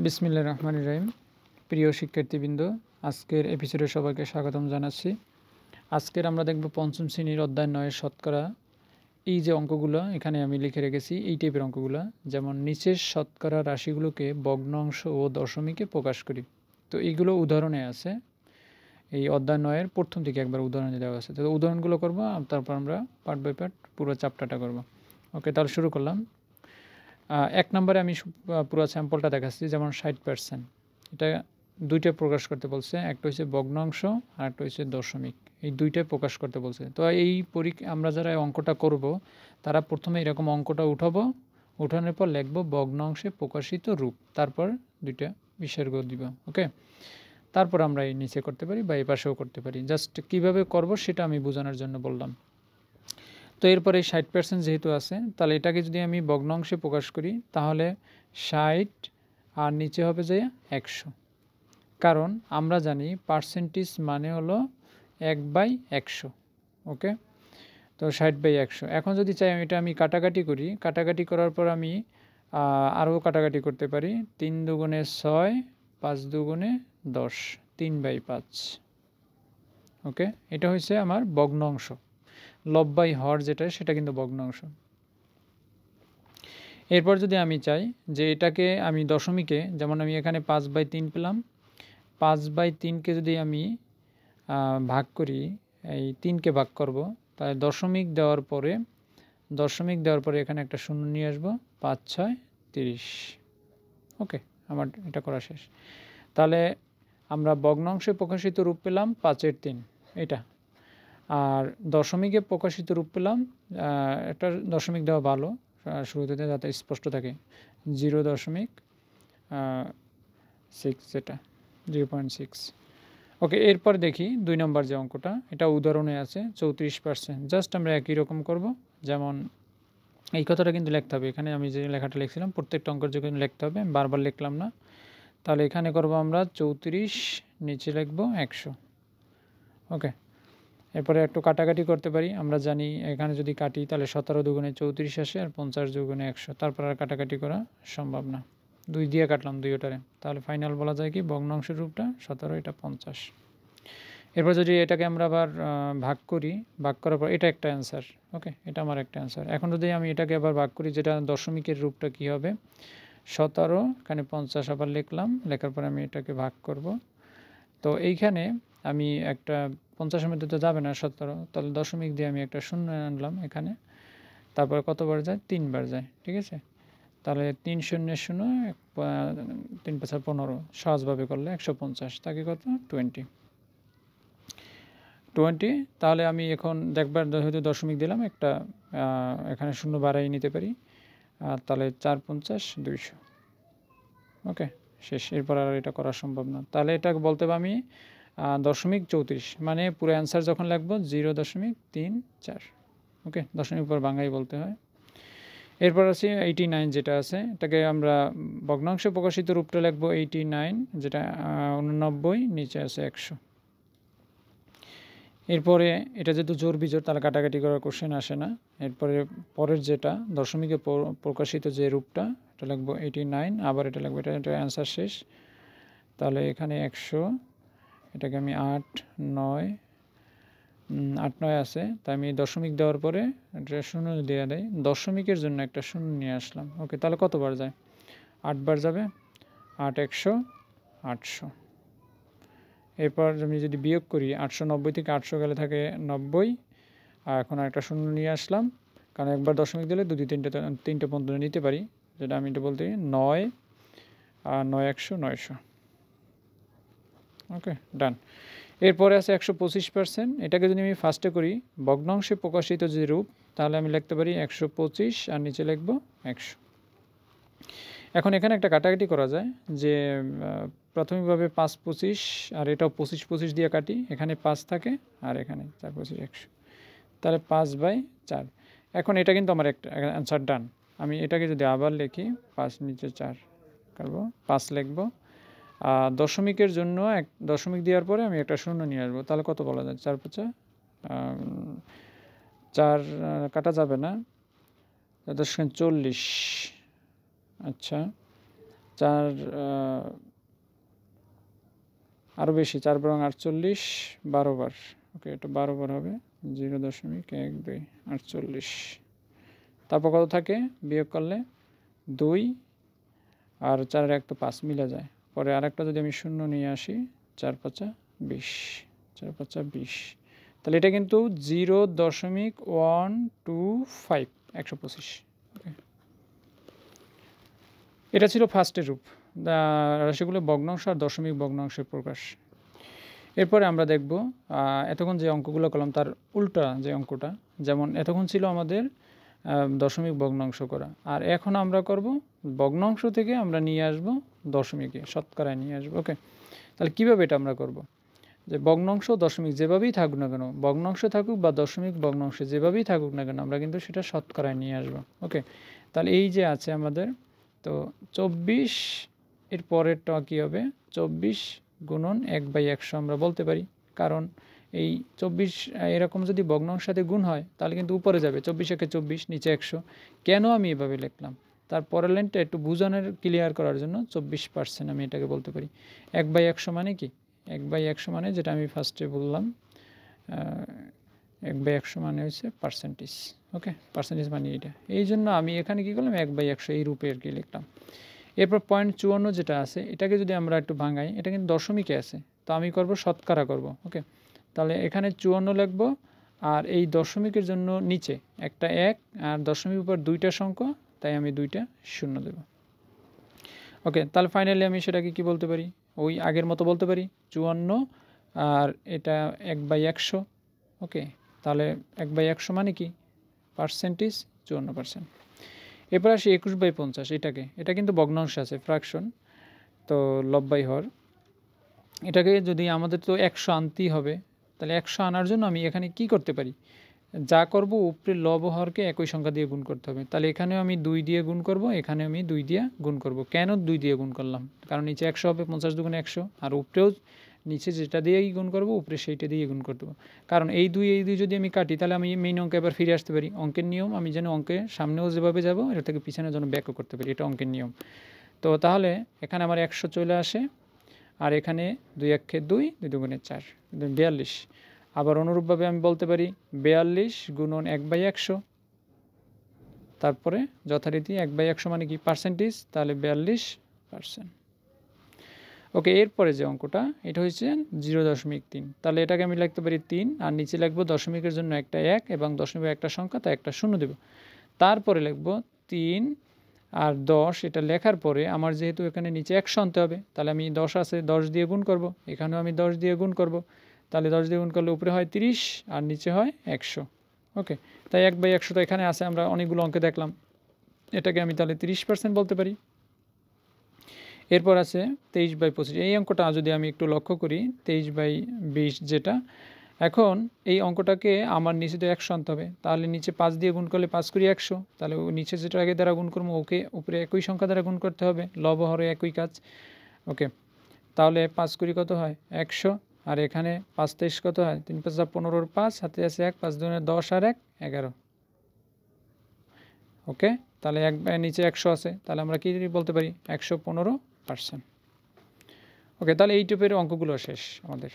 বিসমিল্লাহির রহমানির রহিম। প্রিয় শিক্ষার্থীবৃন্দ, আজকের এপিসোডে সবাইকে স্বাগতম জানাচ্ছি। আজকের আমরা দেখব পঞ্চম শ্রেণীর অধ্যায় 9 শতকরা। এই যে অঙ্কগুলো এখানে আমি লিখে রেখেছি, এই টাইপের অঙ্কগুলো, যেমন নিচের শতকরা রাশিগুলোকে ভগ্নাংশ ও দশমিকে প্রকাশ করি। তো এইগুলো উদাহরণে আছে, এই অধ্যায় 9-এর প্রথম থেকে একবার উদাহরণ দেওয়া আছে। তো উদাহরণগুলো করবো, তারপর আমরা পার্ট বাই পার্ট পুরো চ্যাপ্টারটা করবো। ওকে, তাহলে শুরু করলাম। 1 নম্বরে আমি পুরো স্যাম্পলটা দেখাচ্ছি। যেমন 60%, এটা দুইটা প্রকাশ করতে বলছে, একটা হচ্ছে ভগ্নাংশ আর একটা হচ্ছে দশমিক। এই দুইটাই প্রকাশ করতে বলছে। তো এই আমরা যারা অঙ্কটা করব তারা প্রথমে এরকম অঙ্কটা উঠাবো, উঠানোর পর লিখবো ভগ্নাংশে প্রকাশিত রূপ, তারপর দুইটা বিসর্গ দিব। ওকে, তারপর আমরা এই নিচে করতে পারি বা এই পাশেও করতে পারি। জাস্ট কিভাবে করব সেটা আমি বোঝানোর জন্য বললাম। তো এরপরে 60% যেহেতু আছে, তাহলে এটাকে যদি আমি ভগ্নাংশে প্রকাশ করি তাহলে 60 আর নিচে হবে যে 100, কারণ আমরা জানি পার্সেন্টেজ মানে হলো 1/100। ওকে, তো 60/100। এখন যদি চাই এটা আমি কাটাকাটি করি, কাটাকাটি করার পর আমি আরও কাটাকাটি করতে পারি। 3 দুগুণে 6, 5 দুগুণে 10, 3/5। ওকে, এটা হচ্ছে আমার ভগ্নাংশ। লব/হর হর যেটা, সেটা কিন্তু ভগ্নাংশ। এরপর যদি আমি চাই যে এটাকে আমি দশমিকে, যেমন আমি এখানে 5/3 পেলাম, 5/3কে যদি আমি ভাগ করি, এই 3কে ভাগ করব, তাহলে দশমিক দেওয়ার পরে এখানে একটা শূন্য নিয়ে আসবো। 5 6 30। ওকে, আমার এটা করা শেষ। তাহলে আমরা ভগ্নাংশে প্রকাশিত রূপ পেলাম 5/3 এটা, আর দশমিকে প্রকাশিত রূপ পেলাম, একটা দশমিক দেওয়া ভালো শুরুতে, যাতে স্পষ্ট থাকে, 0.6, যেটা 0.6। ওকে, এরপর দেখি 2 নম্বর যে অঙ্কটা, এটা উদাহরণে আছে 34%। জাস্ট আমরা একই রকম করব। যেমন এই কথাটা কিন্তু লিখতে হবে, এখানে আমি যে লেখাটা লিখছিলাম প্রত্যেকটা অঙ্কের জন্য লিখতে হবে, আমি বারবার লিখলাম না। তাহলে এখানে করব আমরা 34, নিচে লিখব 100। ওকে, এরপরে একটু কাটাকাটি করতে পারি। আমরা জানি এখানে যদি কাটি তাহলে 17 দুগুণে 34 আসে, আর 50 দুগুণে 100। তারপর আর কাটাকাটি করা সম্ভব না, 2 দিয়ে কাটলাম দুইটারে। তাহলে ফাইনাল বলা যায় কি, ভগ্নাংশের রূপটা 17, এটা 50। এরপর যদি এটাকে আমরা আবার ভাগ করি, ভাগ করার পর এটা একটা অ্যান্সার। ওকে, এটা আমার একটা অ্যান্সার। এখন যদি আমি এটাকে আবার ভাগ করি, যেটা দশমিকের রূপটা কি হবে, 17, এখানে 50 আবার লিখলাম, লেখার পর আমি এটাকে ভাগ করব। তো এইখানে আমি একটা 50-এর মধ্যে তো যাবে না 17, তাহলে দশমিক দিয়ে আমি একটা শূন্য আনলাম এখানে। তারপরে কতবার যায়, 3 বার যায়। ঠিক আছে, তাহলে 3 0 0, 3 5 15, সহজভাবে করলে 150, তাকে কত 20। তাহলে আমি এখন দেখবার হয়তো দশমিক দিলাম একটা, এখানে শূন্য বাড়াই নিতে পারি, তাহলে 4 50 200। ওকে, শেষ। এরপর আর এটা করা সম্ভব না। তাহলে এটা বলতে হবে আমি 0.34, মানে পুরো অ্যান্সার যখন লিখবো 0.34। ওকে, দশমিক পর বাংলায় বলতে হয়। এরপর আছে 89 যেটা আছে, এটাকে আমরা ভগ্নাংশে প্রকাশিত রূপটা লিখবো 89, যেটা 89, নিচে আছে 100। এরপরে এটা যেহেতু জোর বিজোড়, তাহলে কাটাকাটি করার কোশ্চেন আসে না। এরপরে পরের যেটা দশমিকে প্রকাশিত যে রূপটা, এটা লিখবো 89, আবার এটা লিখবো, এটা অ্যান্সার শেষ। তাহলে এখানে 100, এটাকে আমি 8 9 আছে, তাই আমি দশমিক দেওয়ার পরে এটা শূন্য দেওয়া দেয়, দশমিকের জন্য একটা শূন্য নিয়ে আসলাম। ওকে, তাহলে কতবার যায়, 8 বার যাবে, 8 100 800। এরপর আমি যদি বিয়োগ করি, 890 থেকে 800 গেলে থাকে 90, আর এখন একটা শূন্য নিয়ে আসলাম, কারণ একবার দশমিক দিলে 2 3টে পর্যন্ত নিতে পারি, যেটা আমি এটা বলতে 9 আর 9 100 900। ওকে, ডান। এরপরে আছে 125%। এটাকে যদি আমি ফার্স্টে করি, ভগ্নাংশে প্রকাশিত যে রূপ, তাহলে আমি লিখতে পারি 125, আর নিচে লিখব 100। এখন এখানে একটা কাটাকাটি করা যায়, যে প্রাথমিকভাবে 5 25, আর এটাও 25 25 দিয়ে কাটি, এখানে 5 থাকে আর এখানে 4 25 100, তাহলে 5/4। এখন এটা কিন্তু আমার একটা অ্যান্সার ডান। আমি এটাকে যদি আবার লিখি, 5 নিচে 4 করব, 5 লিখব, দশমিকের জন্য দশমিক দেওয়ার পরে আমি একটা শূন্য নিয়ে আসবো, তাহলে কত বলা যায়, 4 5 4 কাটা যাবে না, 40। আচ্ছা, 4 আরও বেশি, 4 বরং 48 12 বার। ওকে, এটা 12 বার হবে 0.1248। তারপর কত থাকে বিয়োগ করলে 2 আর 4 আর 1 তো 5 মিলে যায়। পরে আরেকটা যদি আমি শূন্য নিয়ে আসি 4 5 20, 4 5 20, তাহলে এটা কিন্তু 0.125 125। ওকে, এটা ছিল ফার্স্টের রূপ, রাশিগুলো ভগ্নাংশ আর দশমিক ভগ্নাংশের প্রকাশ। এরপরে আমরা দেখব এতক্ষণ যে অঙ্কগুলো করলাম তার উল্টা যে অঙ্কটা, যেমন এতক্ষণ ছিল আমাদের দশমিক ভগ্নাংশ করা, আর এখন আমরা করব ভগ্নাংশ থেকে আমরা নিয়ে আসব দশমিকে, শতকরায় নিয়ে আসবো। ওকে, তাহলে কীভাবে এটা আমরা করব, যে ভগ্নাংশ দশমিক যেভাবেই থাকুক না কেন, ভগ্নাংশ থাকুক বা দশমিক ভগ্নাংশে যেভাবেই থাকুক না কেন, আমরা কিন্তু সেটা শতকরায় নিয়ে আসবো। ওকে, তাহলে এই যে আছে আমাদের, তো 24 এর পরেরটা কী হবে, 24 গুণন 1/100 আমরা বলতে পারি, কারণ এই 24 এরকম যদি ভগ্নাংশের সাথে গুণ হয় তাহলে কিন্তু উপরে যাবে, 24 একে 24, নিচে 100। কেন আমি এভাবে লিখলাম, তার পরের লাইনটা একটু বুঝানোর ক্লিয়ার করার জন্য 24% আমি এটাকে বলতে পারি। 1/100 মানে কি, 1/100 মানে যেটা আমি ফার্স্টে বললাম, 1/100 মানে হচ্ছে পার্সেন্টেজ। ওকে, পার্সেন্টেজ মানে এটা, এই জন্য আমি এখানে কী করলাম 1/100 এই রূপে আর কি লিখলাম। এরপর 0.54 যেটা আছে, এটাকে যদি আমরা একটু ভাঙাই, এটা কিন্তু দশমিকে আছে, তো আমি করব শতকরা করব। ওকে, তাহলে এখানে 54 লিখব, আর এই দশমিকের জন্য নিচে একটা 1 আর দশমিক উপর 2টা সংখ্যা, তাই আমি 2টা শূন্য দেব। ওকে, তাহলে ফাইনালি আমি সেটাকে কি বলতে পারি, ওই আগের মতো বলতে পারি 54 আর এটা 1/100। ওকে, তাহলে 1/100 মানে কি, পার্সেন্টেজ 54%। এরপর আসি 21/50, এটা কিন্তু ভগ্নাংশ আছে, ফ্র্যাকশন, তো লব্বাই হর, এটাকে যদি আমাদের তো 100 আনতেই হবে, তাহলে 100 আনার জন্য আমি এখানে কি করতে পারি, যা করব উপরে লব হরকে একই সংখ্যা দিয়ে গুণ করতে হবে। তাহলে এখানেও আমি 2 দিয়ে গুণ করব, এখানে আমি 2 দিয়ে গুণ করব। কেন 2 দিয়ে গুণ করলাম, কারণ নিচে 100 হবে, 50 দুগুণে 100, আর উপরেও নিচে যেটা দিয়েই গুণ করব উপরে সেইটা দিয়ে গুণ করতে হবে। কারণ এই দুই যদি আমি কাটি, তাহলে আমি মেইন অঙ্কে এবার ফিরে আসতে পারি। অঙ্কের নিয়ম, আমি যেন অঙ্কে সামনেও যেভাবে যাব এটা থেকে পিছনের জন্য ব্যাকও করতে পারি, এটা অঙ্কের নিয়ম। তো তাহলে এখানে আমার 100 চলে আসে, আর এখানে 2 1 2, 2 দুগুণে 4, 42। আবার অনুরূপভাবে আমি বলতে পারি 42 গুণন 1/100, তারপরে যথারীতি 1/100 মানে কি পার্সেন্টেজ, তাহলে 42%। ওকে, এরপরে যে অঙ্কটা এটা হচ্ছে 0.3, তাহলে এটাকে আমি লিখতে পারি 3, আর নিচে লিখবো দশমিকের জন্য একটা 1 এবং দশমিকের একটা সংখ্যা, তাই একটা শূন্য দেব। তারপরে লিখবো 3 আর 10, এটা লেখার পরে আমার যেহেতু এখানে নিচে 100 আনতে হবে, তাহলে আমি 10 আছে 10 দিয়ে গুণ করব, এখানেও আমি 10 দিয়ে গুণ করব, তাহলে 10 দিয়ে গুণ করলে উপরে হয় 30 আর নিচে হয় 100। ওকে, তাই 1/100 তো এখানে আছে, আমরা অনেকগুলো অঙ্কে দেখলাম, এটাকে আমি তাহলে 30% বলতে পারি। এরপর আছে 23/25, এই অঙ্কটা যদি আমি একটু লক্ষ্য করি, 23/20 যেটা, এখন এই অঙ্কটাকে আমার নিচে তো 100 আনতে হবে, তাহলে নিচে 5 দিয়ে গুণ করলে 5 করি 100, তাহলে নিচে যেটা আগে দ্বারা গুণ করবো ওকে উপরে একই সংখ্যা দ্বারা গুণ করতে হবে, লব হরে একই কাজ। ওকে, তাহলে 5 করি কত হয় 100, আর এখানে 5 23 কত হয় 3 5 15, 5 হাতে আছে 1, 5 2 10 আর 1 11। ওকে, তাহলে নিচে 100 আছে, তাহলে আমরা কি বলতে পারি 115%। ওকে, তাহলে এই টাইপের অঙ্কগুলো শেষ আমাদের।